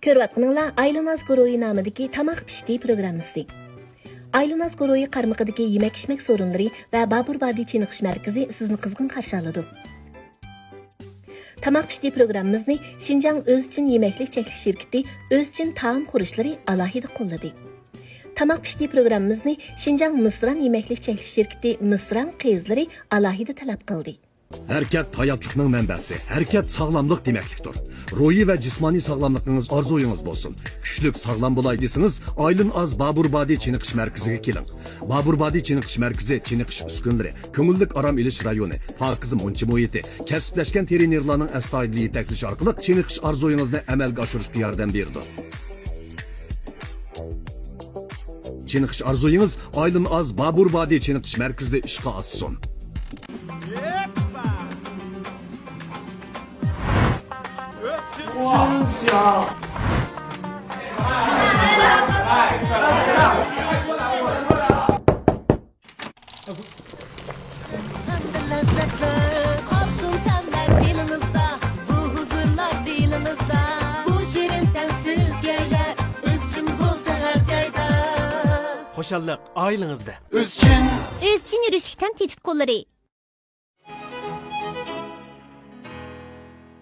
Ko'rayotganinglar Aylanaz Guruhi nomidagi Tamoq pishdi programmasi. Aylanaz Guruhi qarmog'idagi yemak-ichmak so'rinlari va Baburbodiy chiniqish markazi sizni qizg'in qarshi oladi. Tamoq pishdi programmamizni Xinjiang O'zchin yemaklik cheklash shirkati O'zchin taom qurishlari alohida qo'lladi. Tamoq pishdi programmamizni Xinjiang Misran yemaklik cheklash shirkati Misran qizlari alohida talab qildi. Hərəkət həyatlıqның mənbəsi, hərəkət sağlamlıq deməklikdir. Ruhi və cismani sağlamlığınız arzuyunuz bolsun. Güçlük, sağlam bulaydısınız, Aylin Az Baburbodiy çiniqish mərkəziga keling. Baburbodiy çiniqish mərkəzi çiniqish uskunlari, ko'ngillik aram ilish rayoni, pokiza munchi muhiti, kasblashgan trenerlarning astoydil yetaklashi orqali çiniqish arzuyingizni amalga oshirishga yordam berdi. Çiniqish arzuyingiz Aylin Az Baburbodiy çiniqish mərkəzida ishga oshsin. Xoşallık ailingizda. O'zchin yurishlikdan tetik qo'llari.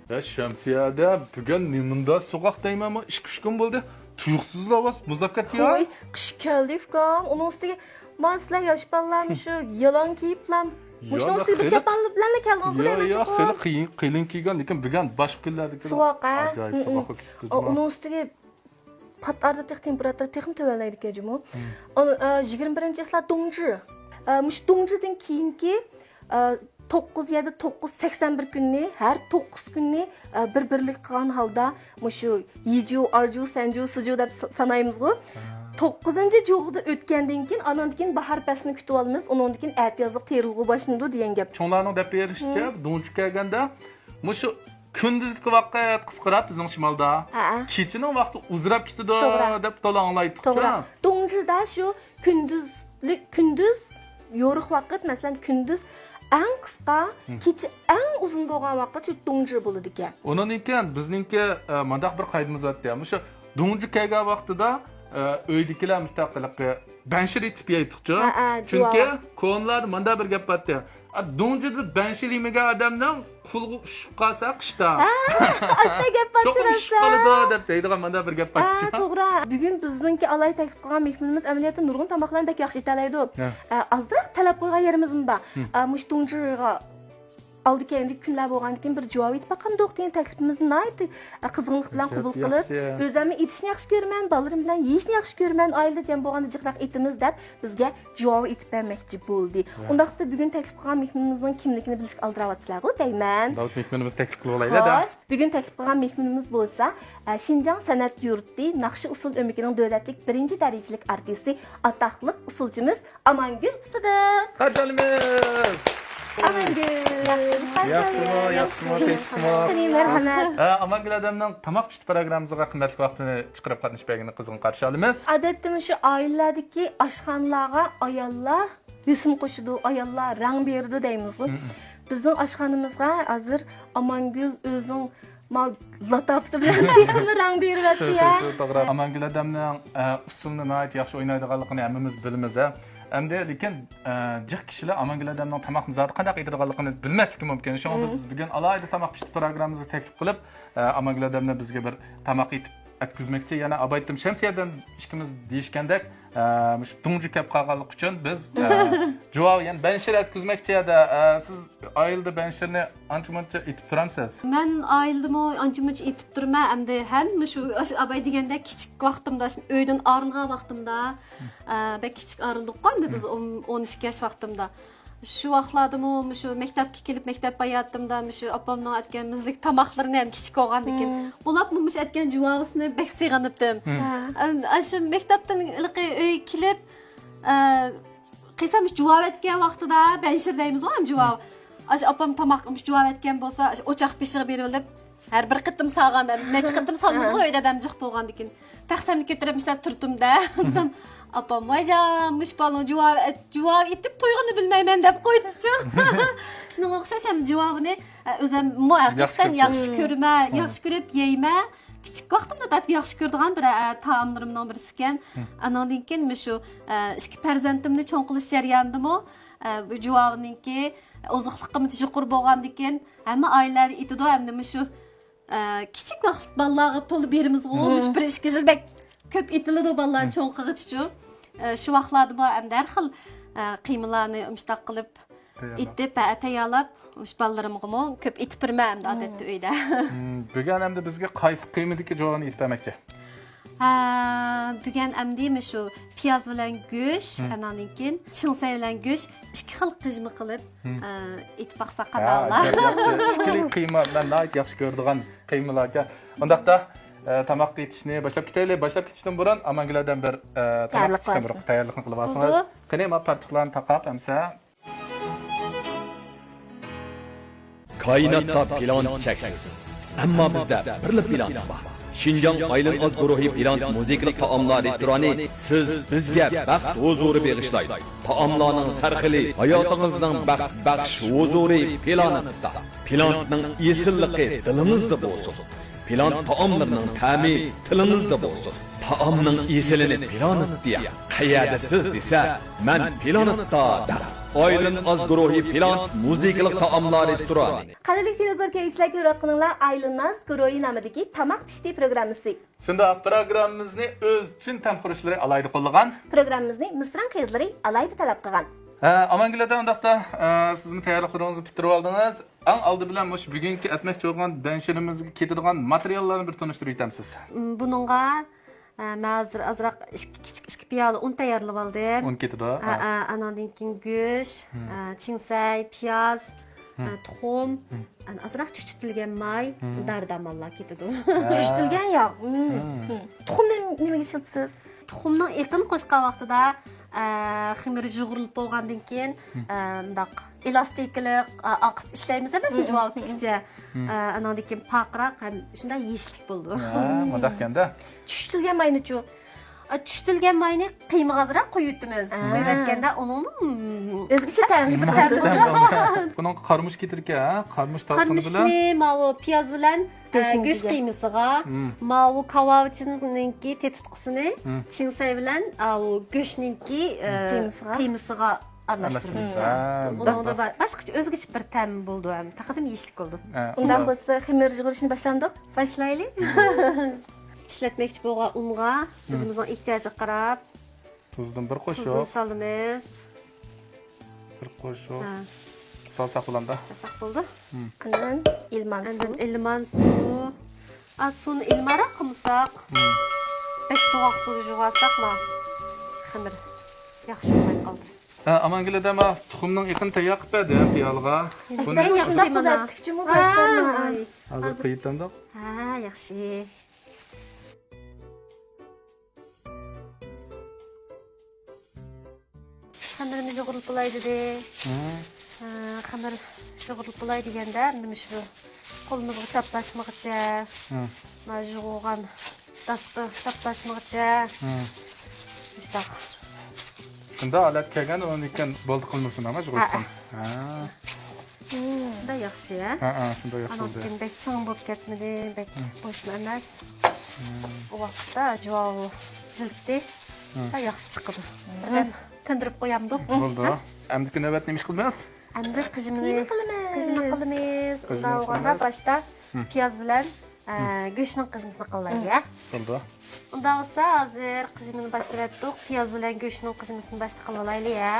Ya Şemsiye'de bugün nimunda sokakdayım ama iş gün buldu. Tuyuksuz lavaz muzakkat ya. Oy, kış geldi fkan. Onun üstüne masla yaş ballam şu yalan giyiplam. Muşton üstüne bir çapalı bilenle geldim. Ya feli kıyın kıygan lekin bugün başka günlerde. Soğuk ha. Acayip soğuk gitti. Onun üstüne patlarda tek temperatür tekim töveleydik ya cumu. 21. ısla Dongzhi. Muş Dongzhi'den kiyinki 9-7-9-81 günni, her 9 günni bir-birlik qilgan holda mushu Yiju, Arju, Sanju, Suju deb sanaymiz go. 9-cı jo'g'ida o'tgandan keyin andan keyin bahar faslini kutib olamiz. Undan keyin atiyozlik terilg'i boshlanadi degan gap. Cho'nglarning deb berishicha, Dongzhi kelganda mushu kunduzlik vaqt qisqarib bizning shimolda. Kechining vaqti uzrab ketadi deb to'langlaydi. To'g'ri. Dongzhida shu kunduz yo'riq vaqt, masalan kunduz en kısa, kecha en uzun bo'lgan vaqt shu Dongzhi bo'ladi ekan. Onun ekan bizningki mandaq bir qoidamiz bor-da. Mushu Dongzhi kelgan vaqtida uydagilar mustaqillikka banshir etib yeydiqchi. Chunki ko'nlar manda bir gap bor-da. Dongzhida banshir yemagan odamdan qulg'i tushib qolsa qishda. Ashta gap bor-da. Qoladi deb deydigan manda bir gap bor. To'g'ri. Bugun bizningki alay taklif qilgan mehmonimiz amaliyotda nurg'un tomoqlarni bek yaxshi etalaydi. Ozroq talab qo'ygan yerimiz bor. Mush Dongzhiga aldı kendi günler bo'lgandan keyin bir javob etib qandoq degan taklifimizni nayt qizg'inlik bilan qabul qilib, o'zimni etishni yaxshi ko'raman, bolalarim bilan yeyishni yaxshi ko'raman, oilada jam bo'lganda jiqroq etimiz deb bizga javob etib bermoqchi bo'ldi. Undaqda bugun taklif qilgan mehmonimizning kimligini bilishga aldiryapsizlar-ku deyman. Davos mehmonimiz taklif qilib olaylar-da. Bugun taklif qilgan mehmonimiz bo'lsa, Xinjiang san'at yurti Naqshi usul o'mikining davlatlik 1-darajalik artisti, ataqli usulchimiz Amangul Sidiq. Qarshilamiz. Yaxshimi, Marhamat. Amangul adamning tamoq pishdi programmamizga qimmatli vaqtini chiqarib qatnashganligini qizg'in qarshi olamiz. Odatda shu oilalardagi oshxonalarga ayollar yo'sin qo'shidi, ayollar rang berdi deymiz. Bizning oshxonamizga hozir Amangul o'zining latofati bilan texmi rang beryapti ya. To'g'ri. Amangul adamning usulni yaxshi o'ynaydiganligini hammamiz bilamiz. Endi lekin jiq kishilar Amangul adamning tamoqni zoti qanday yedirganligini bilmasligi mumkin. Shunga biz bugun alohida tamoq pishdi programmamizni taklif qilib, Amangul adamni bizga bir tamoq etib atkizmoqchi. Yana abaytim Shamsiyadan ishimiz deyishgandek, shu Dongzhi kelib qolganlik uchun biz javob, ya'ni banshir atkizmoqchi edi. Siz oilda banshirni ancha-muncha etib turamsiz. Men oildimi ancha-muncha etib turman, hamda ham shu abay deganda kichik vaqtimda, uydan ayrılgan vaqtimda, bek kichik ayrıldik qanda biz 12 yosh vaqtimda. Shu vaqtlardami shu maktabga kelib maktab hayotimda shu opamning aytgan mizlik tamoqlarini ham kichik olgandan keyin ularni mush aytgan javovisini bek sig'inibdim. Shu maktabdan ilqi uy kelib qilsam javob aytgan vaqtida banshir deymiz-ku ham javob. Opam tamoq javob aytgan bo'lsa o'choq pishirib berib har bir qitim salgan, necha qitim salmiz-ku uyda damjiq bo'lgandan keyin taqsamni ko'tarib turdim-da. Apam vaycan, müşbalon cevap etip toyğunu bilmeymen dep koyducu. Şunun o'xshash ham javobini o'zim muhakkakdan yaxshi ko'rma, yaxshi ko'rib yeyma. kichik vaqtimda da yaxshi ko'radigan bir taomlarimdan birisi ekan. Anandan keyin shu ikki farzandimni cho'ng qilish jarayonidami bu juvoninki oziqliqqa yuqori bo'lgandan keyin hamma oilalar aytadi hamda shu kichik vaqt bolalarga to'lib berimizg'u bir 2 yil bek ko'p itiladi bolalarni cho'ng qilish uchun. Shu vaqtlarda bu hamda har xil qiymalarni umshtaq qilib itib tayyorlab bolalarımga ko'p itib birmam odatda uyda. Bugun hamda bizga qaysi qiymadagi javonni aytib bermoqchi? Bugun hamda shu piyoz bilan go'sht, andan keyin chingsay bilan go'sht ikki xil qijma qilib itib baqsaq qadaqlar. Ikkili qiyma bilan yaxshi ko'radigan qiymalarga. Undaqda tamoq yetishni boshlab ketaylik. Boshlab ketishdan burun amangilardan bir tayyorlikni qilib olsangiz. Qani ma partiqlarni taqab hamsa Kainatda plan cheksiz. Ammo bizda birli plan bor. Şinjan Aylin Az guruhi plan musiqalik taomlar restorani siz bizga baxt huzuri bag'ishlaydi. Taomlarning sarxili hayotingizning baxt baxsh huzuri planida. Planning esilligi dilingizda bo'lsin. Plan taomlarning ta'mi tilingizda bo'lsin. Taomning esilini planitda qayerda siz desa, men planitda der. Aylin Az guruhi plan musiqalik taomlar restorani. Qadrli televizor keyinchilar ko'rayotganlar Aylin Az guruhi nomidagi tamoq pishdi programmasi. Shunda programmamizni o'z uchun tamxurishlar alayda qo'llagan. Programmamizni Misran qizlari alayda talab qilgan. Amangilada undaqda sizmi tayyorliklaringizni bitirib oldingiz. Eng oldi bilan mush bugungi atmoq cho'g'an danshirimizga ketadigan materiallarni bir tanishtirib o'tamiz. Buningga Mazir azraq ikki piyola un tayyorlab oldim. Un ketadi. Anandan keyin go'sht, chingsay, piyoz, tuxum, azraq chuchitilgan may, dardamonlar ketadi. Chuchitilgan yog'. Tuxumni nimaga ishlatasiz? Tuxumning iqim qo'shgan vaqtida ximir jug'urilib bo'lgandan keyin bundaq elastiklik aqs ishlaymiz biz javob tikcha. Anandan keyin paqroq ham shunday yeyishlik bo'ldi. Mundaq ekanda. Chuchitilgan mayni-chu. Chuchitilgan mayni qiymaga azroq qo'yibmiz. Qo'yayotganda uning o'zgacha ta'mi. Buning qarmush ketirka, qarmush talqini bilan. Qarmushni mavu piyoz bilan go'sht qiymasiga, mavu kavavchininki tetutqisini, chingsay bilan u go'shtninki qiymasiga aralashtiramiz. Bunda boshqacha o'zgacha bir ta'm bo'ldi ham. Taqadim yeyishlik bo'ldi. Undan bo'lsa ximir jig'irishni boshlandik. Boshlaylik. İşletmekçi bo'lgan unga o'zimizning ehtiyojiga qarab tuzdan bir qo'shiq solamiz. Bir qo'shiq. Salsa qilanda. Salsa bo'ldi. Anan ilman suv. Ilman suv. Suvni ilmara qilsak. Bek sovuq suv jug'arsaqmi? Ximir yaxshi bo'lmay qoldi. Amangilada ma tuxumning iqin tayyor qilib berdi piyolga. Buni yaxshi mana. Hozir qiyitamda. Yaxshi. Xamirimiz yoğurulup bulay dedi. Xamir yoğurulup bulay degende nima shu qo'limizga chaplashmoqcha. Ma yo'g'an dasqi chaplashmoqcha. İşte. Shunda olat kelgan uni ekan bo'ldi qilmasin ama yo'g'an. Shunda yaxshi, shunda yaxshi bo'ldi. Ana bek chang bo'lib ketmadi, bek bo'shma emas. O vaqtda javob jildi. Yaxshi chiqdi. Tindirib qo'yamdi. Bo'ldi. Endi navbatni nima qilamiz? Endi qizimni qilamiz. Unda boshda piyoz bilan go'shtning qizmisini qilamiz. Bo'ldi. Unda bo'lsa hozir qizimni boshlayaptik. Piyoz bilan go'shtning qizmisini boshda qilib olaylik ya.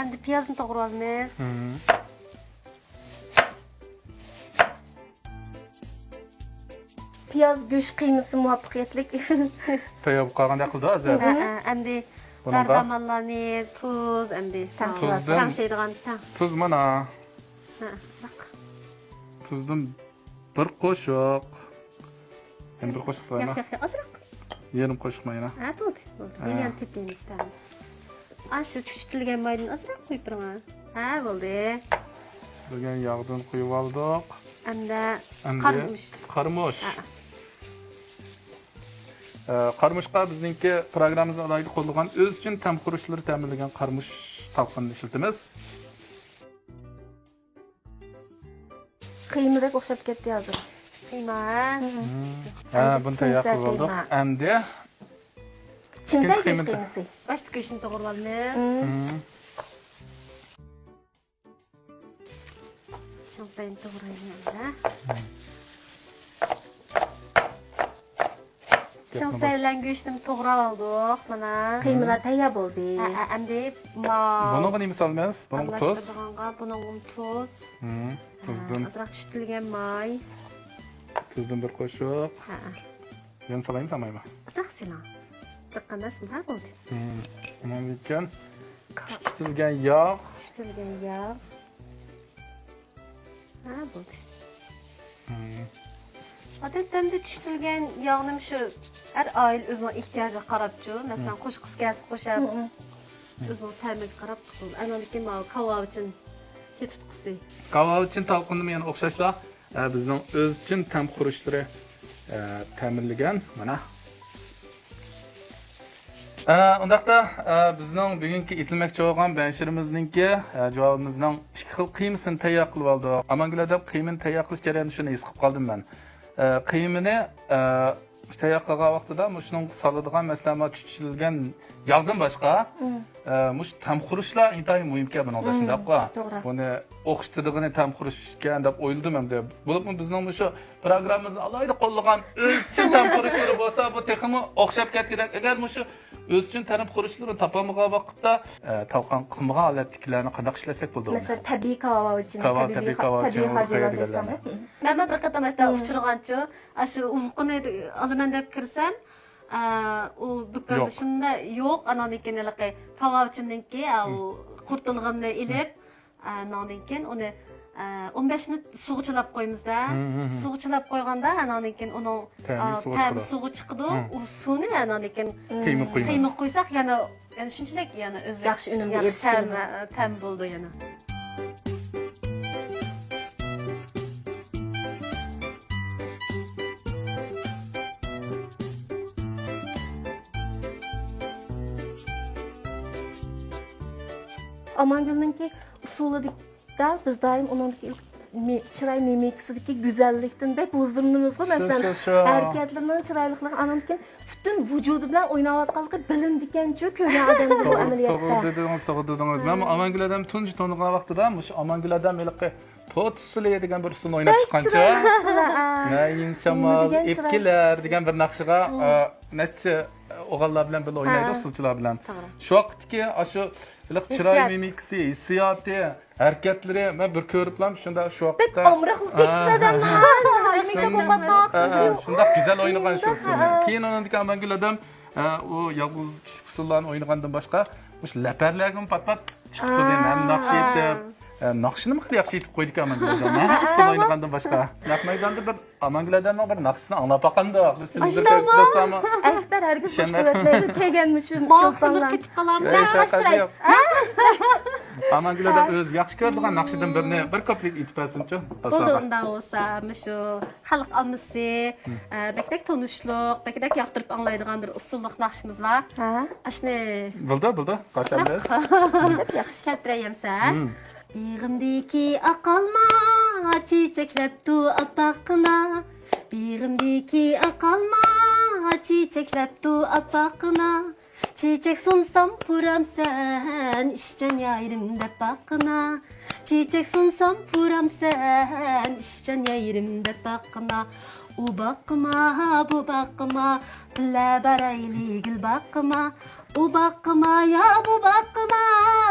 Endi piyozni to'g'ri olamiz. Piyoz go'sht qiymasi muvaffaqiyatlik. Tayyor qolganda qildi hozir. Endi dardamonlarni, tuz, endi tanishadigan tuz mana. Azroq. Tuzdan bir qo'shiq. Endi bir qo'shiq so'rayman. Yo'q, azroq. Yarim qo'shiq mayna. Bo'ldi. Yana tetimiz tam. Shu chuchitilgan mayni azroq qo'yib beraman. Bo'ldi. Sizlarga yog'dan qo'yib oldik. Endi qarmush. Qarmushqa bizningki programmamizda alohida qo'llangan o'z uchun tamxurishlar ta'minlagan qarmush talqinini ishlatamiz. Kıyımırak okşap ketdi hazır. Qiyma. Bunu tayyor qilib oldik. Endi Çinsay göz kıymeti. kıymısı. Başta go'shtni to'g'rab olamiz. Shinsayni to'g'raymiz. Shinsay bilan go'shtni to'g'rab oldik. Mana. Kıymalar tayyor oldu. Endi buni nima solamiz? Buni tuz. aralashtirganға buning tuz. Tuzdan Azroq tushitilgan may. tuzdan bir qo'shib. Ha. Yana solaymi, solmaymi? Azroq silang. Jiqqan emasmi? Ha bo'ldi. Bundan keyin tushitilgan yog'. Tushitilgan yog'. Ha bo'ldi. Odatda tushitilgan yog'ni shu har oila o'zining ehtiyojiga qarab-chu, masalan, qo'shqis kasib qo'shib, o'zining ta'miga qarab qilsin. Lekin mana kavob uchun ketutqisi. Kavob uchun talqinni yana o'xshashla bizning o'z uchun tam xurishlari ta'minlagan mana. Undaqda bizning bugungi etilmoqchi bo'lgan banshirimizningki javobimizning ikki xil qiymasini tayyor qilib oldik. Amangulada qiymani tayyor qilish jarayonini shuni his qilib qoldim men. Qiymini tayyor qilgan vaqtida shuning soladigan masalan tushilgan yog'dan boshqa mush tam xurishlar intayin muhimki buningda shundaqqa. Buni o'qishtirdig'ini tam xurishgan deb o'yladim ham deb. Bo'lib bizning shu programmamizni alohida qo'llagan o'z uchun tam xurishlari bo'lsa bu texmi o'xshab ketgan. Agar shu o'z uchun tanib xurishlarini topolmagan vaqtda talqon qilmagan holatdagilarni qanday ishlasak bo'ladi? Mesela tabiiy kavob uchun, tabiiy kavob uchun hajjiylar. Men bir qatam ashta uchirganchu, shu ufqini olaman deb kirsam, u do'konda shunda yo'q, ananikin kavob uchunki, u qurtilganni ilib, ananikin uni 15 minut suvga qo'yamiz-da. Suvga chilab qo'yganda ananikin uni ta'mi suvga chiqadi. U suvni ananikin qiyma qo'ysak, yana shunchalik yana o'zi Yaxshi unumga ta'm bo'ldi yana. Amangül'ninki usulü da biz daim onunki çıray mimiksideki güzellikten bek huzurumuzda mesela hareketlerinin çıraylıkları anamken bütün vücudu bilen oynayatqanlığı bilindiken çok köylü adamı bu ameliyatta. To'g'ri. Men Amangul adam tunji to'nigan vaqtida Amangul adam pot usuliga degan bir usulni o'ynab chiqqancha. Nayin shamol, epkilar degan bir naqshiga necha o'g'illar bilan birga o'ynaydi, usulchilar bilan. Shu vaqtdagi shu chiroy mimikasi, hissiyoti, harakatlari men bir ko'riblam, shunda shu vaqtda Bek omriqlik tekstida shunda güzel o'ynagan shu usulni. Keyin undan Amangul adam u yolg'iz usullarni o'ynagandan boshqa o'sha laparlarga pat-pat chiqdi dedim. Ham naqsh etib, naqshini qilib yaxshi etib qo'ydik Amangul adam. Mana usul o'ynagandan boshqa. Naq maydonda bir Amangul adamning bir naqshisini anglab boqanda, siz ko'rsatamiz. Ekber herkes hoş kuvvetleri kelgenmişim. Mahsullar ketib qolamiz. Amangul adam o'z yaxshi ko'radigan naqshidan birini bir ko'plik etib bersin-chi. Bo'ldi undan bo'lsa, shu xalq ommasi, bekdek tanishliq, bekdek yoqtirib anglaydigan bir usullik naqshimiz bor. Ha? Ashni Bo'ldi, qo'shamiz. yaxshi keltirayamsan. Begimdeki akalma, çiçekleptu apakına. Begimdeki akalma, çiçekleptu apakına. Çiçek sunsam puram sen, işten yayrimde bakına. Çiçek sunsam puram sen, işten yayrimde bakına. U bakma, bu bakma, bile barayli gül bakma. U bakma ya bu bakma,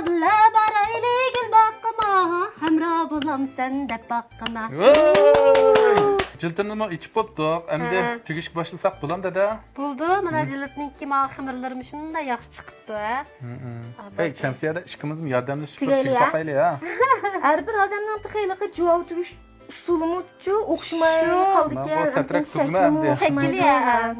bile barayli gül bakma. Hemra bulam sen de bakma. Jiltinni ichib bo'pdik. Endi tugishga boshlasak bo'lamdi-da. Bo'ldi, mana jiltninki ma xamirlarim shunday yaxshi chiqibdi. Hey, Shamsiyada ishqimizmi yordamlashib Tugayli, turib boqaylik, ha. Her bir adamdan tıkaylıkı cevap tügüş usulümü çu okşumaya kaldı ki. Bu satrak tugma hem de. Şekli ya.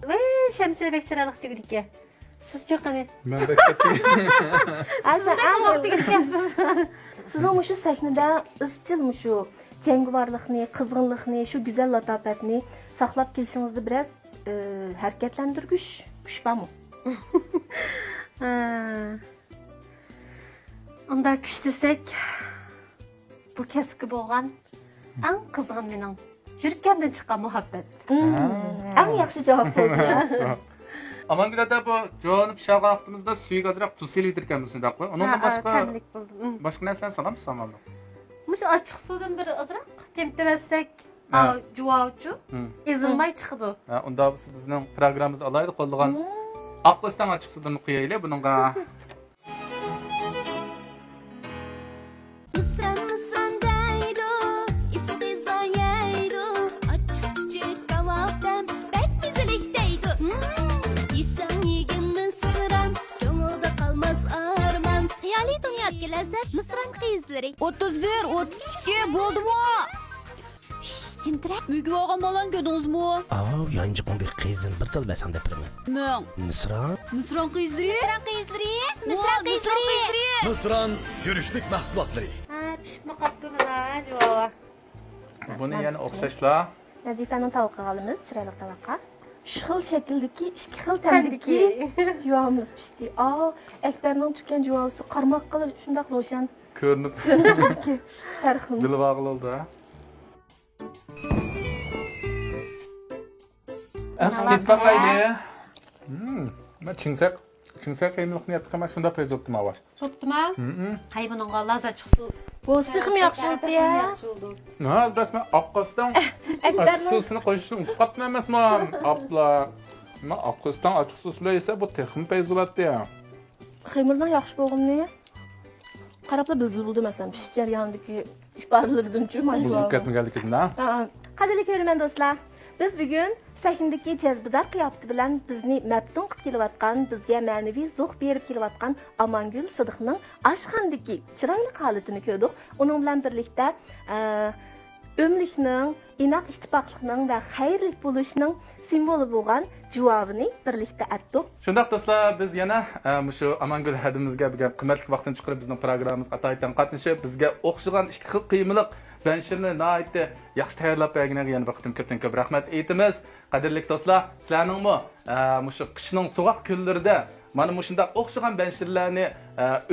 Ve Şemsiye Bekçiralık tügüdük ki. Siz çok hani. Ben de ketdim. Aysen Vaqti ketgansiz. sizning shu sahnada izchil shu jangovarlikni, qizg'inlikni, shu go'zal latofatni saqlab kelishingizni biraz harakatlantirgich kuch bormi? Unda kuch desak, bu kasbga bo'lgan eng qizg'in mening yuragimdan chiqqan muhabbat. Eng yaxshi javob bo'ldi. Amangilada bu javob pishirgan vaqtimizda suyiga ozroq tuz silib ekanmiz shundaqmi? Undan boshqa Tamlik bo'ldi. boshqa narsani solamiz samanmi? Mush ochiq suvdan bir ozroq temtirsak, Ha. juvovchi ezilmay chiqdi. Ha, unda bizning programmamiz alayda qo'llangan aqlisdan ochiq suvdan qo'yaylik buningga. Mısran mısran deydu, istizan yeydu. Açık çiçek kavaktan pek güzellik deydu. Yesen yegin mısran, gönülde kalmaz arman. Hayali dünyadaki lezzet mısran kıyızları. 31, 32 buldu mu? Timtirek mügü oğam olan gördünüz mü? yanchiqimga qiyzin bir til basam depirman. Mön. Misra? Mısran kıyızları. Mısran kıyızları. Mısran kıyızları. Mısran yürüşlük mahsulotları. Ha, pishib qolibdi mana javob. Buni yana o'xshashlar. Nazifaning tovuqqa olamiz, chiroyli tovuqqa. Shu xil shakldagi ikki xil tandiki juvovimiz pishdi. Akbarning tutgan juvosi qarmoq qilib shundoq ro'shan Ko'rinib ko'rinadiki, har xil. dili vag'ildi. Astit bakayli. Ben çingsak kıyımlık niyetli ama şunda peyzottum hava. Tutdimi? Hay buningga lazzat chiqdi. Bo'sti ham yaxshi bo'ldi ya. Yaxshi bo'ldi. Ne resmen akkostan açık sosunu koşuşun ufakat memesi mi? Abla. Ben akkostan açık sosla ise bu texim peyzolattı ya. Xemirdan yaxshi bo'lganini qarabla bildi bo'ldi masalan pish jarayonidagi ifodalardan-chi Buzuluk etme geldik edin ha. Qadrli ko'rman do'stlar, biz bugun sahnadagi jazbidor qiyofati bilan bizni maftun qilib kelayotgan, bizga ma'naviy zuh berib kelayotgan Amangul Sidiqning oshxonadagi chiroyli holatini ko'rdik. Uning bilan birlikda ömrlikning, inoq ittifoqlikning va xayrlik bo'lishning simvoli bo'lgan javobini birlikda aytdik. Shundaq do'stlar, biz yana shu Amangul hadimizga bo'lgan qimmatli vaqtni chiqarib bizning programmamiz qataydan qatnashib, bizga o'xshagan ikki xil qiymiliq banshirni nihoyatda yaxshi tayyorlab berganiga yana bir qatim ko'p rahmat aytamiz. Qadrli do'stlar, sizlarningmi shu qishning sovuq kunlarida mana shunday o'xshagan banshirlarni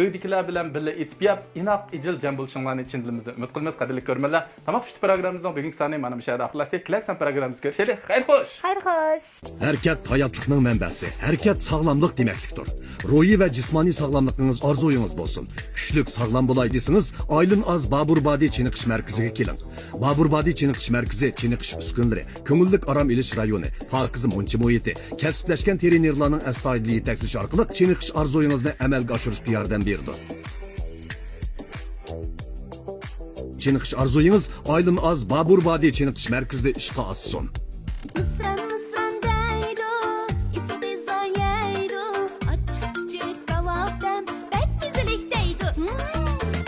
uydagilar bilan birga etib yap, inoq ijil jam bo'lishinglarni chin dilimizda umid qilamiz. Qadrli ko'rmanlar, tamom pishti programmamizning bugungi soni mana bu yerda oxirlashdik. Kelaksan programmamizga görüşelim. Xayr xo'sh. Xayr xo'sh. Hərəkət həyatlıqның mənbəsi. Hərəkət sağlamlıq deməklikdir. Ruhi və cismani sağlamlığınız arzuyunuz bolsun. Güclük sağlam bulaydısınız, Aylin Az Baburbadi Çiniqiş mərkəziga kelin. Baburbadi Çiniqiş mərkəzi Çiniqiş uskunları, köngüllük aram iliş rayonu, parkızı munchi muhiti, kəsbləşkən trenerlarning astoydili yetəklishi orqali Çiniqiş arzuyunuzni amalga oshirishga yordam berdi. Çiniqiş arzuyunuz Aylin Az Baburbadi Çiniqiş mərkəzida ishqa ossin. Mısran mısran deydu, istizan yeydu. Açık çiçek kavaktan pek güzellik deydu.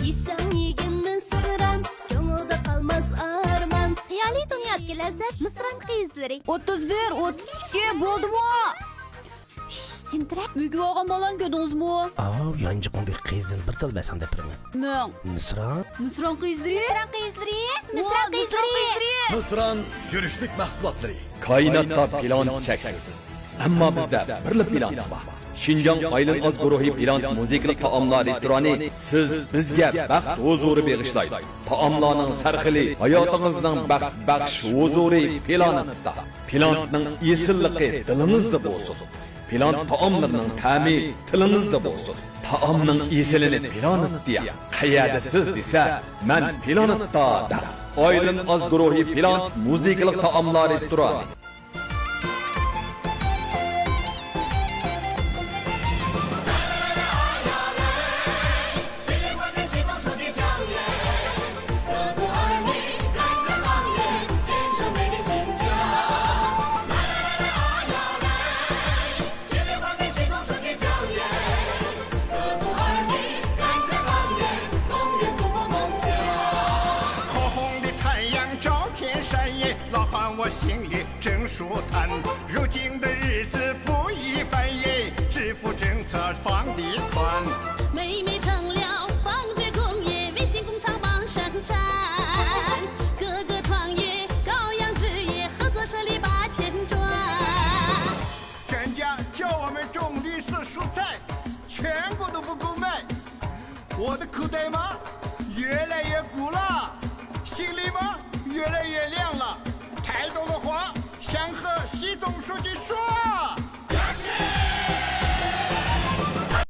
Yesen yegin mısran, gönülde kalmaz arman. Hayali dünyadaki lezzet mısran kıyızları. 31, 32 buldu mu? Timtirek mügü oğam olan gördünüz mü? yanchiqimga qiyzin bir til basam depirman. Mön. Misra? Mısran kıyızları. Mısran kıyızları. Mısran kıyızları. Mısran yürüşlük mahsulotları. Kainatda plan cheksiz. Ammo bizda birli plan bor. Shinjong Aylin Az guruhi plan musiqali taomlar restorani siz bizga baxt huzuri bag'ishlaydi. Taomlarning sarxili hayotingizning baxt baxsh huzuri planida. Planning esilligi dilingizda bo'lsin. Plan taomlarning ta'mi tilingizda bo'lsin. Taomning esilini planitda qayerda siz desa, men planitda der. Aylin Az guruhi plan musiqali taomlar restorani. 府政策放地宽。每每成了纺织工业，微型工厂忙生产，个个创业，高扬职业，合作社里把钱赚。专家叫我们种绿色蔬菜，全国都不够卖，我的口袋嘛越来越鼓了。